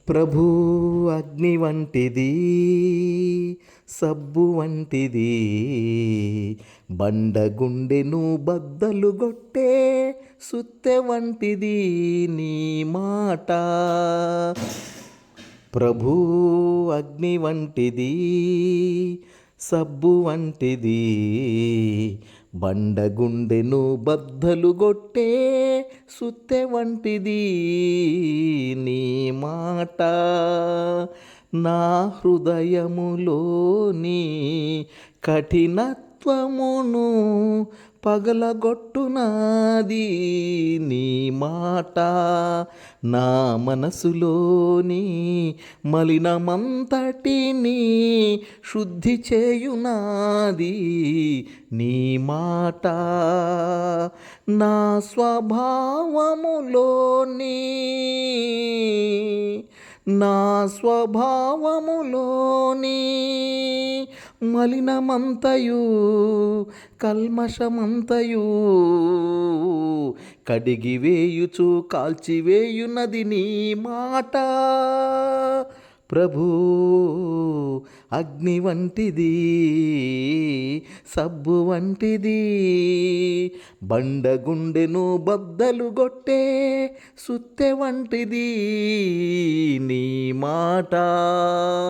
ప్రభు అగ్ని వంటిది, సబ్బు వంటిది, బండగుండెను బద్దలు గొట్టే సుత్తె వంటిది నీ మాట. ప్రభు అగ్ని వంటిది, సబ్బు వంటిది, బండగుండెను బద్దలు గొట్టే సుత్తె వంటిది నీ మాట. నా హృదయములోని కఠినత్వమును పగలగొట్టునాది నీ మాట. నా మనసులోని మలినమంతటిని శుద్ధి చేయునాది నీ మాట. నా స్వభావములోని మలినమంతయు కల్మషమంతయు కడిగివేయుచు కాల్చివేయునది నీ మాట. ప్రభు అగ్ని వంటిది, సబ్బు వంటిది, బండగుండెను బద్దలు గొట్టే సుత్తె వంటిది నీ మాట.